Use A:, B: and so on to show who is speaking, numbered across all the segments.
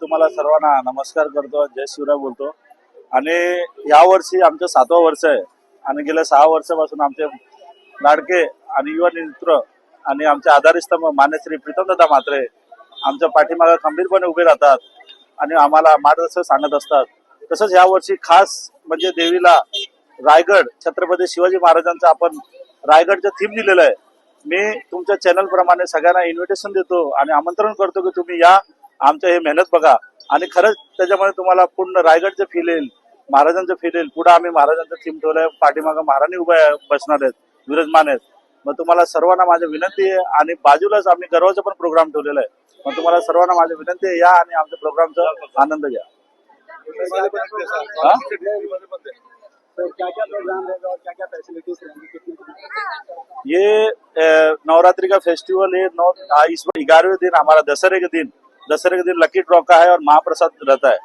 A: तुम्हाला सर्वांना नमस्कार करतो, जय शिवराय बोलतो। आणि यावर्षी आमचं 7वं वर्ष आहे आणि गेल्या 6 वर्षापासून आमचे लाडके आणि युवा नेतृत्व आणि आमचे आधारस्तंभ मान्य श्री प्रीतमदादा म्हात्रे आमच्या पाठीमागे खंबीरपणे उभे राहतात आणि आम्हाला मार्गदर्शन सांगत असतात। तसंच यावर्षी खास म्हणजे देवीला रायगड छत्रपती शिवाजी महाराजांचा आपण रायगडचं थीम दिलेलं आहे। मी तुमच्या चॅनल प्रमाणे सगळ्यांना इन्व्हिटेशन देतो आणि आमंत्रण करतो की तुम्ही या, आमचं हे मेहनत बघा आणि खरंच त्याच्यामुळे तुम्हाला पूर्ण रायगडचं फील येईल, महाराजांचं फील येईल। पुढे आम्ही महाराजांचं थीम ठेवलंय, पाठीमागं महाराणी उभे बसणार आहेत, विराजमान आहेत। मग तुम्हाला सर्वांना माझी विनंती आहे आणि बाजूलाच आम्ही गर्वाचा पण प्रोग्राम ठेवलेला आहे। मग तुम्हाला सर्वांना माझी विनंती आहे, या आणि आमच्या प्रोग्रामचा आनंद घ्या।
B: क्या-क्या प्रोग्राम रहेगा और क्या-क्या फैसिलिटीज रहेंगी?
A: ये नवरात्रि का फेस्टिवल है। इस 11वें दिन हमारा दशहरे के दिन लकी ड्रॉ का है और महाप्रसाद रहता है।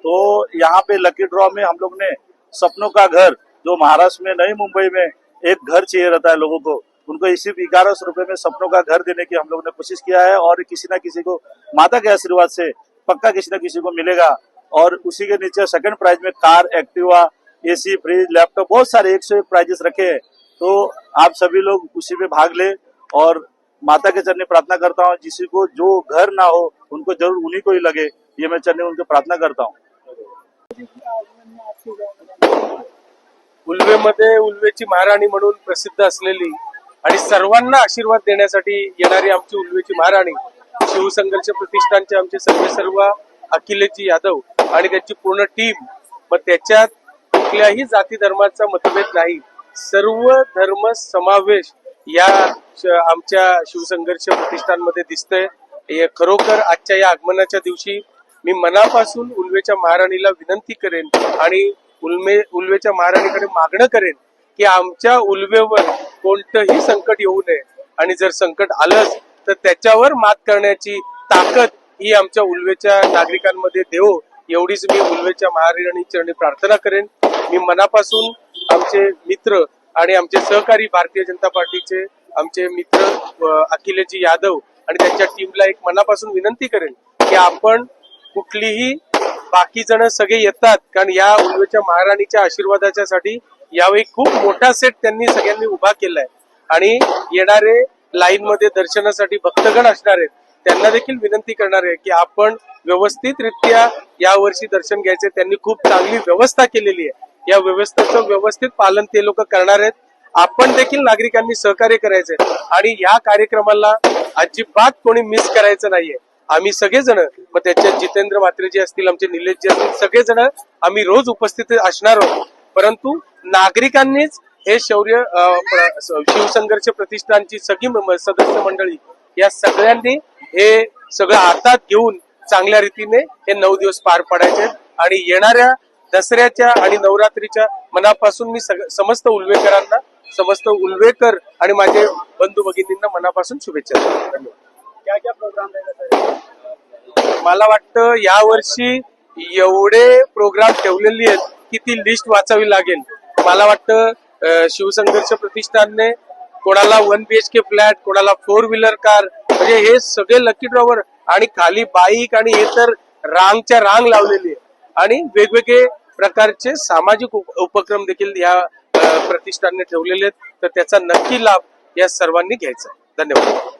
A: तो यहाँ पे लकी ड्रॉ में हम लोग ने सपनों का घर, जो महाराष्ट्र में नई मुंबई में एक घर चाहिए रहता है लोगों को, उनको इसी 1100 रुपए में सपनों का घर देने की हम लोग ने कोशिश किया है। और किसी न किसी को माता के आशीर्वाद से पक्का किसी न किसी को मिलेगा। और उसी के नीचे सेकंड प्राइज में car, Activa, AC, fridge, laptop, बहुत सारे 101 प्राइजेस रखे हैं। तो आप सभी लोग उसी में भाग ले और माता के चरणी प्रार्थना करता हूँ, किसी को जो घर ना हो उनको जरूर उन्हीं को ही लगे, ये मैं चरणी उनके प्रार्थना करता हूँ।
C: उल्वेमध्ये उल्वेची महाराणी म्हणून प्रसिद्ध असलेली आणि सर्वांना आशीर्वाद देण्यासाठी येणारी आमची उल्वेची महाराणी शिवसंघर्ष प्रतिष्ठानचे आमचे सर्व अखिलेशजी यादव आणि त्यांची पूर्ण टीम। मग त्याच्यात कुठल्याही जाती धर्माचा मतभेद नाही, सर्व धर्म समावेश या आमच्या शिवसंघर्ष प्रतिष्ठानमध्ये दिसतंय। खरोखर आजच्या या आगमनाच्या दिवशी मी मनापासून उल्वेच्या महाराणीला विनंती करेन आणि उल्वेच्या महाराणीकडे मागणं करेन की आमच्या उल्वेवर कोणतंही संकट येऊ नये आणि जर संकट आलंच तर त्याच्यावर मात करण्याची ताकद ही आमच्या उल्वेच्या नागरिकांमध्ये देवो, एवढीच मी उल्वेच्या महाराणी चरणी प्रार्थना करेन। मी मनापासून आमचे मित्र आणि आमचे सहकारी भारतीय जनता पार्टीचे आमचे मित्र अखिलेशजी यादव आणि त्यांच्या टीमला एक मनापासून विनंती करेन की आपण कुठलीही, बाकी जण सगळे येतात कारण या उल्वेच्या महाराणीच्या आशीर्वादाच्यासाठी यावेळी खूप मोठा सेट त्यांनी सगळ्यांनी उभा केलाय आणि येणारे लाईन मध्ये दर्शनासाठी भक्तगण असणार आहेत, त्यांना देखील विनंती करणार आहे की आपण व्यवस्थितरित्या यावर्षी दर्शन घ्यायचे। त्यांनी खूप चांगली व्यवस्था केलेली आहे, या व्यवस्थेचं व्यवस्थित पालन ते लोक करणार आहेत। आपण देखील नागरिकांनी सहकार्य करायचे आणि या कार्यक्रमाला अजिबात कोणी मिस करायचं नाहीये। आम्ही सगळेजण, मग त्याच्यात जितेंद्र म्हात्रेजी असतील, आमचे निलेशजी असतील, सगळेजण आम्ही रोज उपस्थित असणार आहोत। परंतु नागरिकांनीच हे शौर्य शिवसंघर्ष प्रतिष्ठानची सगळी सदस्य मंडळी या सगळ्यांनी हे सगळं हातात घेऊन चांगल्या रीतीने हे 9 दिवस पार पाडायचे आणि येणाऱ्या दसऱ्याच्या आणि नवरात्रीच्या मनापासून मी समस्त उल्वेकरांना, समस्त उल्वेकर आणि माझे बंधू भगिनींना मनापासून शुभेच्छा देतो।
B: क्या-क्या प्रोग्राम रहेगा?
C: मला वाटतं यावर्षी एवढे प्रोग्राम ठेवलेले आहेत की ती लिस्ट वाचावी लागेल। मला वाटतं शिवसंघर्ष प्रतिष्ठानने कोणाला 1 BHK फ्लॅट, कोणाला 4 व्हीलर कार, म्हणजे हे सगळे लकी ड्रॉवर आणि खाली बाईक आणि हे तर रांगच्या रांग लावलेली आहे आणि वेगवेगळे प्रकारचे सामाजिक उपक्रम देखील या प्रतिष्ठानने ठेवलेले आहेत। तर त्याचा नक्की लाभ या सर्वांनी घ्यायचा। धन्यवाद।